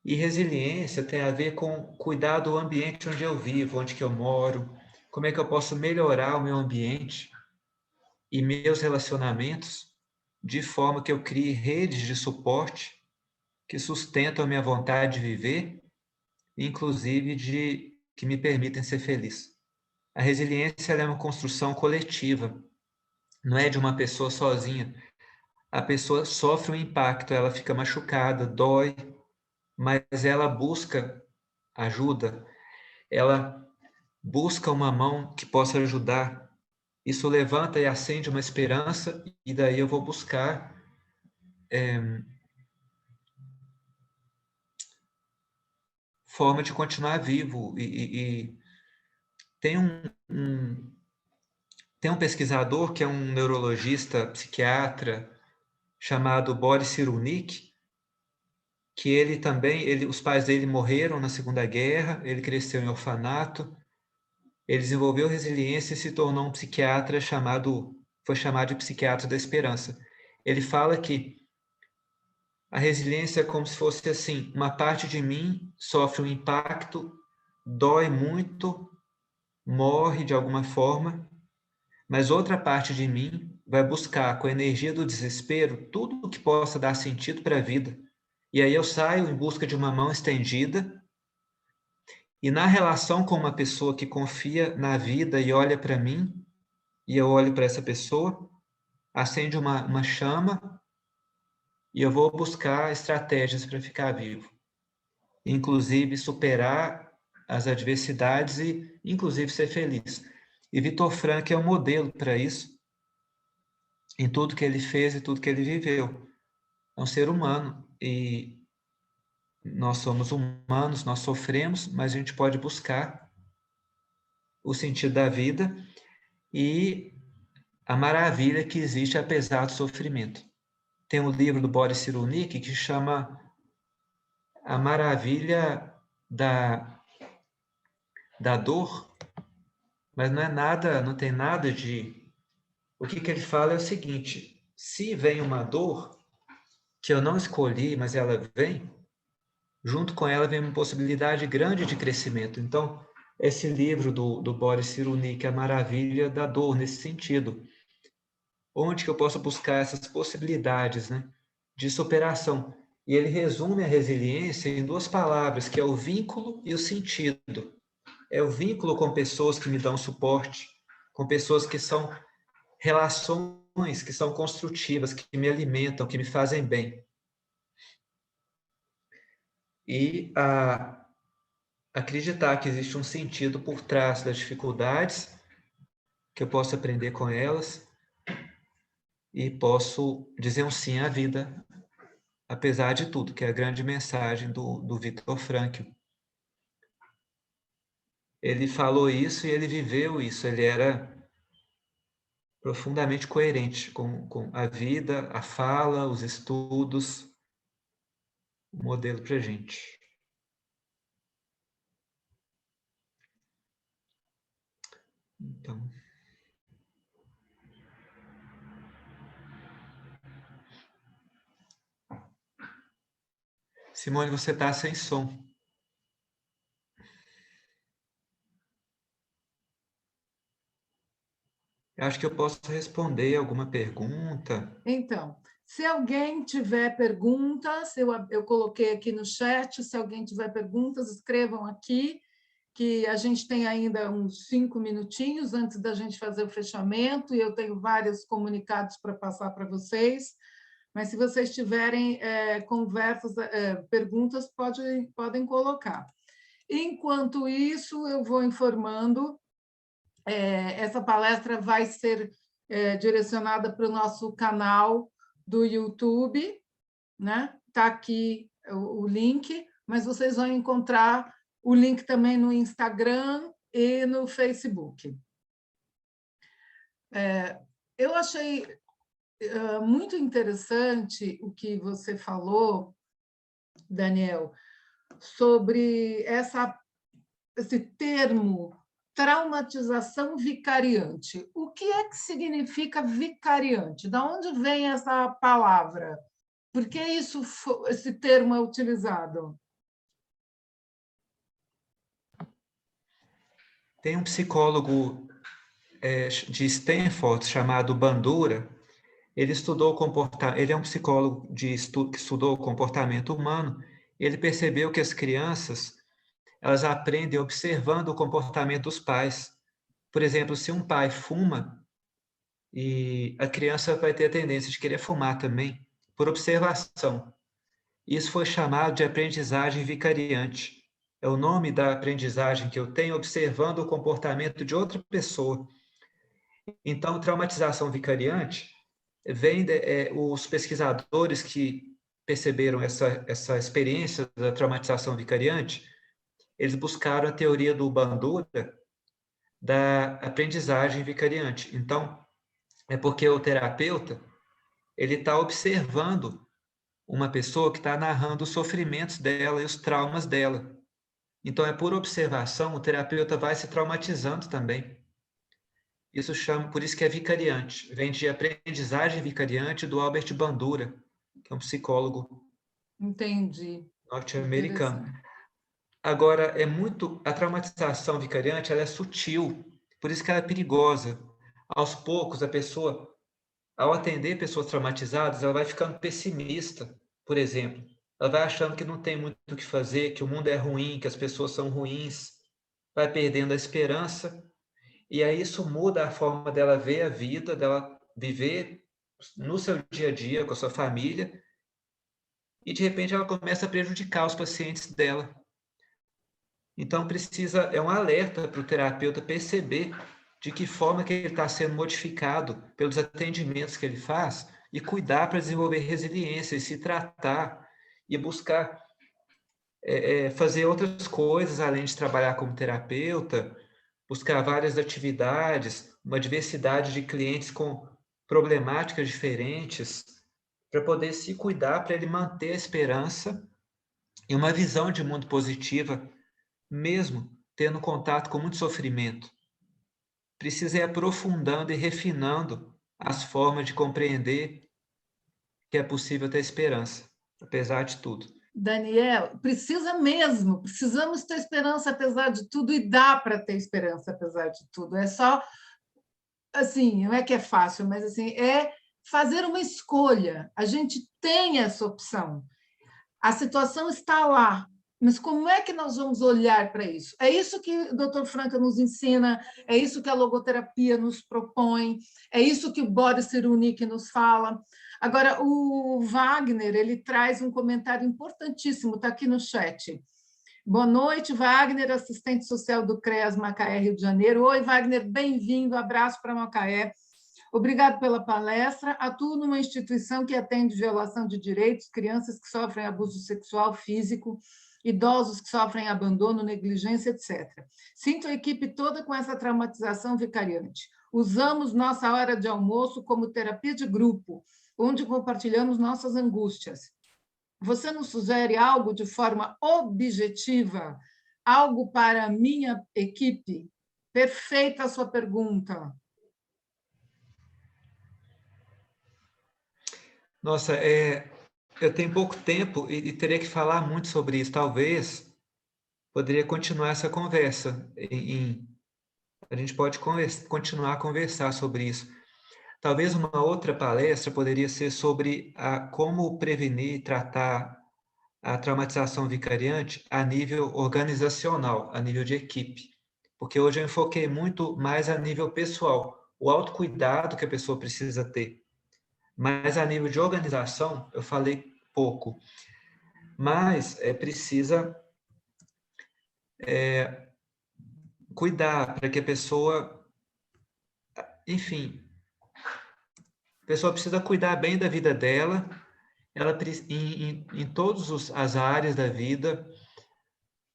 E resiliência tem a ver com cuidar do ambiente onde eu vivo, onde que eu moro, como é que eu posso melhorar o meu ambiente e meus relacionamentos, de forma que eu crie redes de suporte que sustentam a minha vontade de viver, inclusive que me permitem ser feliz. A resiliência é uma construção coletiva, não é de uma pessoa sozinha. A pessoa sofre um impacto, ela fica machucada, dói, mas ela busca ajuda, ela busca uma mão que possa ajudar. Isso levanta e acende uma esperança, e daí eu vou buscar forma de continuar vivo. E tem tem um pesquisador que é um neurologista, psiquiatra, chamado Boris Cyrulnik, que ele também, os pais dele morreram na Segunda Guerra, ele cresceu em orfanato, ele desenvolveu resiliência e se tornou um psiquiatra foi chamado de psiquiatra da esperança. Ele fala que a resiliência é como se fosse assim, uma parte de mim sofre um impacto, dói muito, morre de alguma forma, mas outra parte de mim vai buscar, com a energia do desespero, tudo o que possa dar sentido para a vida. E aí eu saio em busca de uma mão estendida, e na relação com uma pessoa que confia na vida e olha para mim, e eu olho para essa pessoa, acende uma chama, e eu vou buscar estratégias para ficar vivo. Inclusive superar as adversidades e, inclusive, ser feliz. E Viktor Frankl é um modelo para isso, em tudo que ele fez e tudo que ele viveu. É um ser humano e nós somos humanos, nós sofremos, mas a gente pode buscar o sentido da vida e a maravilha que existe apesar do sofrimento. Tem um livro do Boris Cyrulnik que chama A Maravilha da Dor, mas não é nada, não tem nada de... O que ele fala é o seguinte: se vem uma dor que eu não escolhi, mas ela vem, junto com ela vem uma possibilidade grande de crescimento. Então, esse livro do Boris Cyrulnik, A Maravilha da Dor, nesse sentido. Onde que eu posso buscar essas possibilidades, né, de superação? E ele resume a resiliência em duas palavras, que é o vínculo e o sentido. É o vínculo com pessoas que me dão suporte, com pessoas que são relações que são construtivas, que me alimentam, que me fazem bem. E acreditar que existe um sentido por trás das dificuldades, que eu posso aprender com elas e posso dizer um sim à vida, apesar de tudo, que é a grande mensagem do Viktor Frankl. Ele falou isso e ele viveu isso, ele era profundamente coerente com a vida, a fala, os estudos, um modelo para a gente. Então... Simone, você está sem som. Eu acho que eu posso responder alguma pergunta. Então, se alguém tiver perguntas, eu coloquei aqui no chat, se alguém tiver perguntas, escrevam aqui, que a gente tem ainda uns 5 minutinhos antes da gente fazer o fechamento, e eu tenho vários comunicados para passar para vocês, mas se vocês tiverem conversas, perguntas, podem colocar. Enquanto isso, eu vou informando, essa palestra vai ser direcionada para o nosso canal do YouTube, né? Está aqui o link, mas vocês vão encontrar o link também no Instagram e no Facebook. Eu achei muito interessante o que você falou, Daniel, sobre esse termo traumatização vicariante. O que é que significa vicariante? De onde vem essa palavra? Por que esse termo é utilizado? Tem um psicólogo de Stanford chamado Bandura. Ele estudou ele é um psicólogo que estudou o comportamento humano. Ele percebeu que as crianças, elas aprendem observando o comportamento dos pais. Por exemplo, se um pai fuma, e a criança vai ter a tendência de querer fumar também, por observação. Isso foi chamado de aprendizagem vicariante. É o nome da aprendizagem que eu tenho observando o comportamento de outra pessoa. Então, traumatização vicariante vem os pesquisadores que perceberam essa experiência da traumatização vicariante, eles buscaram a teoria do Bandura da aprendizagem vicariante. Então, é porque o terapeuta ele está observando uma pessoa que está narrando os sofrimentos dela e os traumas dela. Então, é por observação, o terapeuta vai se traumatizando também. Por isso que é vicariante. Vem de aprendizagem vicariante do Albert Bandura, que é um psicólogo norte-americano. Agora, a traumatização vicariante, ela é sutil, por isso que ela é perigosa. Aos poucos, a pessoa, ao atender pessoas traumatizadas, ela vai ficando pessimista, por exemplo. Ela vai achando que não tem muito o que fazer, que o mundo é ruim, que as pessoas são ruins, vai perdendo a esperança, e aí isso muda a forma dela ver a vida, dela viver no seu dia a dia, com a sua família, e de repente ela começa a prejudicar os pacientes dela. Então é um alerta para o terapeuta perceber de que forma que ele está sendo modificado pelos atendimentos que ele faz e cuidar para desenvolver resiliência e se tratar e buscar fazer outras coisas além de trabalhar como terapeuta, buscar várias atividades, uma diversidade de clientes com problemáticas diferentes, para poder se cuidar, para ele manter a esperança e uma visão de mundo positiva, mesmo tendo contato com muito sofrimento. precisa ir aprofundando e refinando as formas de compreender que é possível ter esperança, apesar de tudo. Daniel, precisa mesmo, precisamos ter esperança apesar de tudo, e dá para ter esperança apesar de tudo. É só, assim, não é que é fácil, mas assim, é fazer uma escolha. A gente tem essa opção. A situação está lá, mas como é que nós vamos olhar para isso? É isso que o Dr. Franca nos ensina, é isso que a logoterapia nos propõe, é isso que o Boris Cyrulnik nos fala. Agora, o Wagner, ele traz um comentário importantíssimo, está aqui no chat. Boa noite, Wagner, assistente social do CREAS Macaé, Rio de Janeiro. Oi, Wagner, bem-vindo, abraço para Macaé. Obrigado pela palestra. Atuo numa instituição que atende violação de direitos, crianças que sofrem abuso sexual, físico, idosos que sofrem abandono, negligência, etc. Sinto a equipe toda com essa traumatização vicariante. Usamos nossa hora de almoço como terapia de grupo, onde compartilhamos nossas angústias. Você nos sugere algo de forma objetiva, algo para a minha equipe? Perfeita a sua pergunta. Nossa, eu tenho pouco tempo e teria que falar muito sobre isso. Talvez poderia continuar essa conversa. A gente pode continuar a conversar sobre isso. Talvez uma outra palestra poderia ser sobre como prevenir e tratar a traumatização vicariante a nível organizacional, a nível de equipe. Porque hoje eu enfoquei muito mais a nível pessoal, o autocuidado que a pessoa precisa ter. Mas a nível de organização, eu falei pouco. Mas precisa cuidar para que a pessoa, enfim, a pessoa precisa cuidar bem da vida dela, ela em todas as áreas da vida,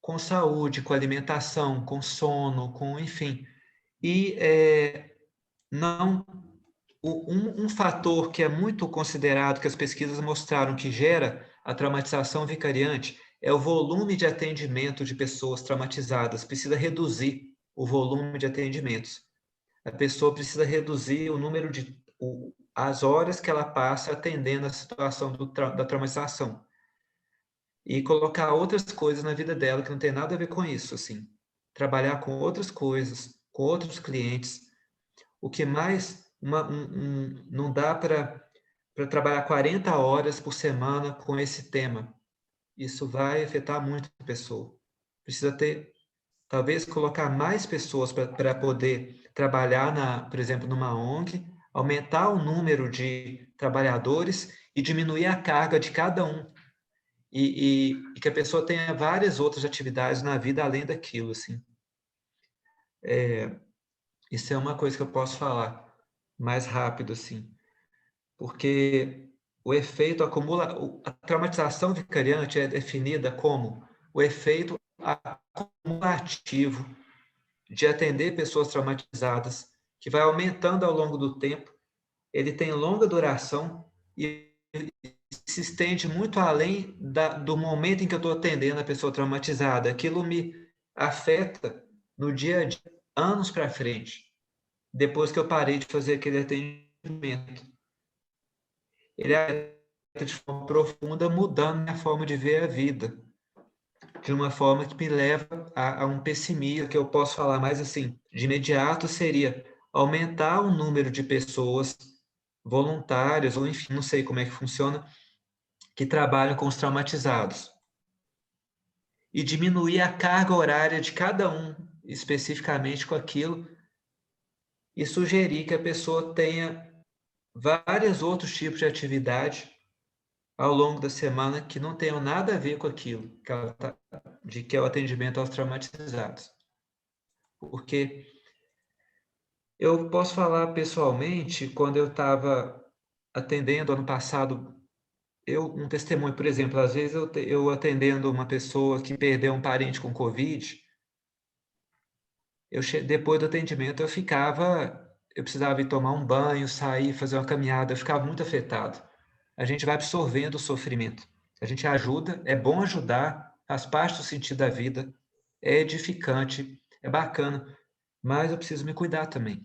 com saúde, com alimentação, com sono, com, enfim. E não um fator que é muito considerado, que as pesquisas mostraram que gera a traumatização vicariante, é o volume de atendimento de pessoas traumatizadas. Precisa reduzir o volume de atendimentos. A pessoa precisa reduzir o número de as horas que ela passa atendendo a situação da traumatização e colocar outras coisas na vida dela que não tem nada a ver com isso, assim. Trabalhar com outras coisas, com outros clientes. O que mais não dá para trabalhar 40 horas por semana com esse tema. Isso vai afetar muito a pessoa. Precisa ter, talvez, colocar mais pessoas para poder trabalhar, por exemplo, numa ONG, aumentar o número de trabalhadores e diminuir a carga de cada um. E que a pessoa tenha várias outras atividades na vida além daquilo, assim. Isso é uma coisa que eu posso falar mais rápido, assim. Porque o efeito acumula... A traumatização vicariante é definida como o efeito acumulativo de atender pessoas traumatizadas, que vai aumentando ao longo do tempo, ele tem longa duração e se estende muito além do momento em que eu estou atendendo a pessoa traumatizada. Aquilo me afeta no dia a dia, anos para frente, depois que eu parei de fazer aquele atendimento. Ele afeta de forma profunda, mudando minha forma de ver a vida, de uma forma que me leva a um pessimismo, que eu posso falar mais assim, de imediato seria aumentar o número de pessoas voluntárias, ou enfim, não sei como é que funciona, que trabalham com os traumatizados. E diminuir a carga horária de cada um, especificamente com aquilo, e sugerir que a pessoa tenha vários outros tipos de atividade ao longo da semana que não tenham nada a ver com aquilo que é o atendimento aos traumatizados. Porque eu posso falar pessoalmente, quando eu estava atendendo ano passado, um testemunho, por exemplo, às vezes eu atendendo uma pessoa que perdeu um parente com Covid, depois do atendimento eu precisava ir tomar um banho, sair, fazer uma caminhada, eu ficava muito afetado. A gente vai absorvendo o sofrimento. A gente ajuda, é bom ajudar, faz parte do sentido da vida, é edificante, é bacana, mas eu preciso me cuidar também.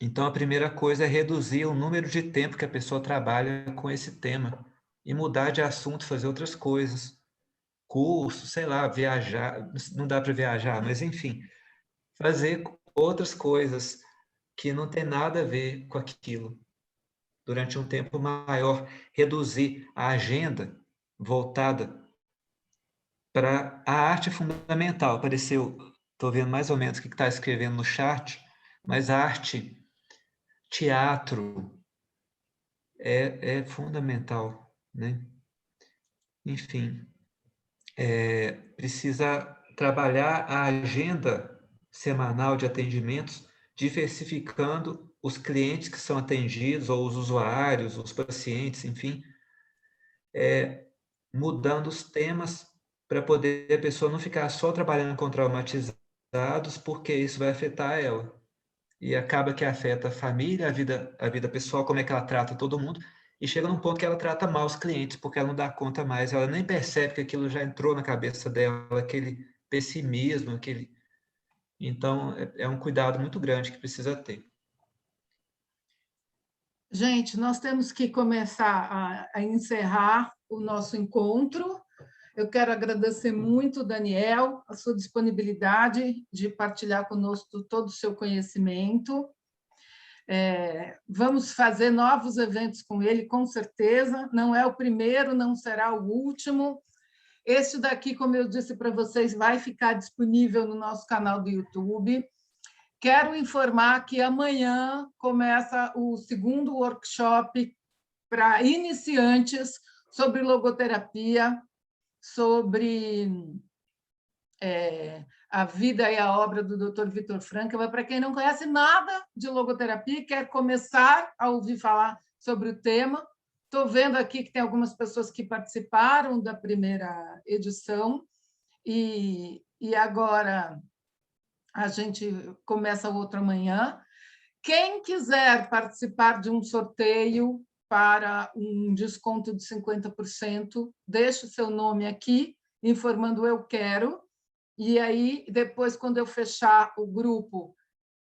Então, a primeira coisa é reduzir o número de tempo que a pessoa trabalha com esse tema e mudar de assunto, fazer outras coisas, curso, sei lá, viajar, não dá para viajar, mas enfim, fazer outras coisas que não tem nada a ver com aquilo durante um tempo maior, reduzir a agenda voltada para a arte fundamental. Apareceu, estou vendo mais ou menos o que está escrevendo no chat, mas a arte, teatro, é fundamental, né? Enfim, precisa trabalhar a agenda semanal de atendimentos, diversificando os clientes que são atendidos, ou os usuários, os pacientes, enfim, mudando os temas para poder a pessoa não ficar só trabalhando com traumatizados, porque isso vai afetar ela. E acaba que afeta a família, a vida pessoal, como é que ela trata todo mundo, e chega num ponto que ela trata mal os clientes, porque ela não dá conta mais, ela nem percebe que aquilo já entrou na cabeça dela, aquele pessimismo, aquele... Então, é um cuidado muito grande que precisa ter. Gente, nós temos que começar a encerrar o nosso encontro. Eu quero agradecer muito, Daniel, a sua disponibilidade de partilhar conosco todo o seu conhecimento. Vamos fazer novos eventos com ele, com certeza. Não é o primeiro, não será o último. Este daqui, como eu disse para vocês, vai ficar disponível no nosso canal do YouTube. Quero informar que amanhã começa o segundo workshop para iniciantes sobre logoterapia, sobre a vida e a obra do Dr. Vitor Frankl. Para quem não conhece nada de logoterapia e quer começar a ouvir falar sobre o tema, estou vendo aqui que tem algumas pessoas que participaram da primeira edição e agora a gente começa o outro amanhã. Quem quiser participar de um sorteio para um desconto de 50%, deixe o seu nome aqui, informando eu quero, e aí, depois, quando eu fechar o grupo,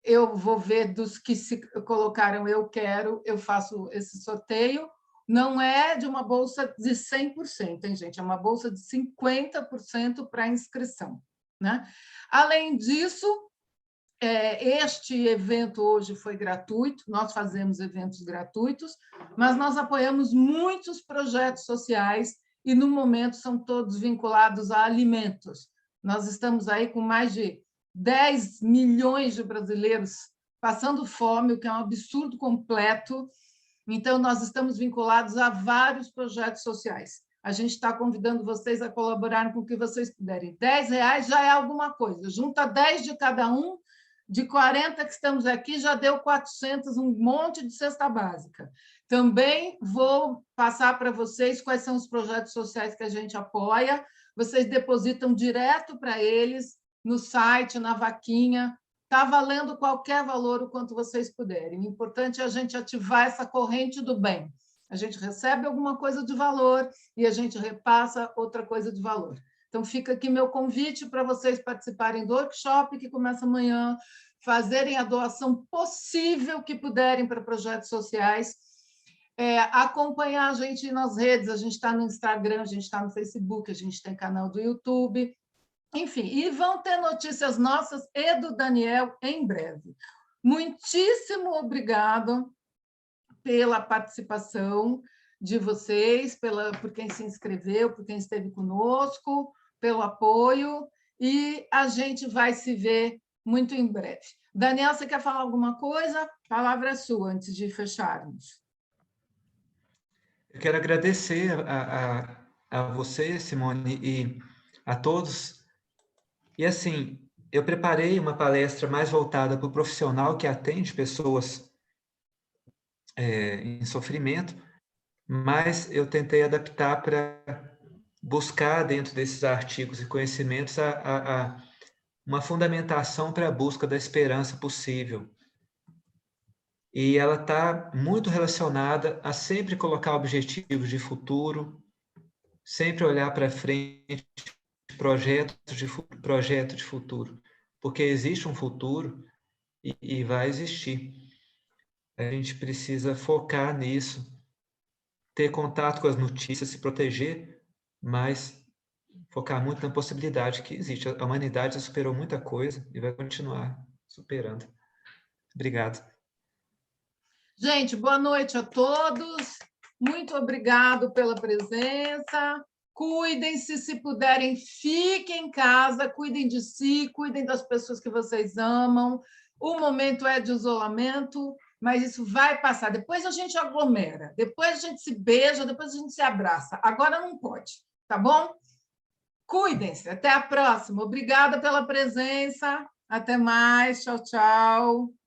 eu vou ver dos que se colocaram eu quero, eu faço esse sorteio. Não é de uma bolsa de 100%, hein, gente? É uma bolsa de 50% para inscrição, né? Além disso, este evento hoje foi gratuito, nós fazemos eventos gratuitos, mas nós apoiamos muitos projetos sociais e, no momento, são todos vinculados a alimentos. Nós estamos aí com mais de 10 milhões de brasileiros passando fome, o que é um absurdo completo. Então, nós estamos vinculados a vários projetos sociais. A gente está convidando vocês a colaborarem com o que vocês puderem. R$10 já é alguma coisa. Junta 10 de cada um, de 40 que estamos aqui, já deu 400, um monte de cesta básica. Também vou passar para vocês quais são os projetos sociais que a gente apoia. Vocês depositam direto para eles no site, na vaquinha. Está valendo qualquer valor, o quanto vocês puderem. O importante é a gente ativar essa corrente do bem. A gente recebe alguma coisa de valor e a gente repassa outra coisa de valor. Então, fica aqui meu convite para vocês participarem do workshop, que começa amanhã, fazerem a doação possível que puderem para projetos sociais, acompanhar a gente nas redes, a gente está no Instagram, a gente está no Facebook, a gente tem canal do YouTube, enfim, e vão ter notícias nossas e do Daniel em breve. Muitíssimo obrigado pela participação de vocês, por quem se inscreveu, por quem esteve conosco, pelo apoio, e a gente vai se ver muito em breve. Daniel, você quer falar alguma coisa? A palavra é sua, antes de fecharmos. Eu quero agradecer a você, Simone, e a todos. E, assim, eu preparei uma palestra mais voltada para o profissional que atende pessoas em sofrimento, mas eu tentei adaptar para buscar, dentro desses artigos e conhecimentos, uma fundamentação para a busca da esperança possível. E ela está muito relacionada a sempre colocar objetivos de futuro, sempre olhar para frente, projeto de futuro. porque existe um futuro e vai existir. A gente precisa focar nisso, ter contato com as notícias, se proteger, mas focar muito na possibilidade que existe. A humanidade já superou muita coisa e vai continuar superando. Obrigado. Gente, boa noite a todos. Muito obrigado pela presença. Cuidem-se, se puderem, fiquem em casa, cuidem de si, cuidem das pessoas que vocês amam. O momento é de isolamento, mas isso vai passar. Depois a gente aglomera, depois a gente se beija, depois a gente se abraça. Agora não pode, tá bom? Cuidem-se. Até a próxima. Obrigada pela presença. Até mais. Tchau, tchau.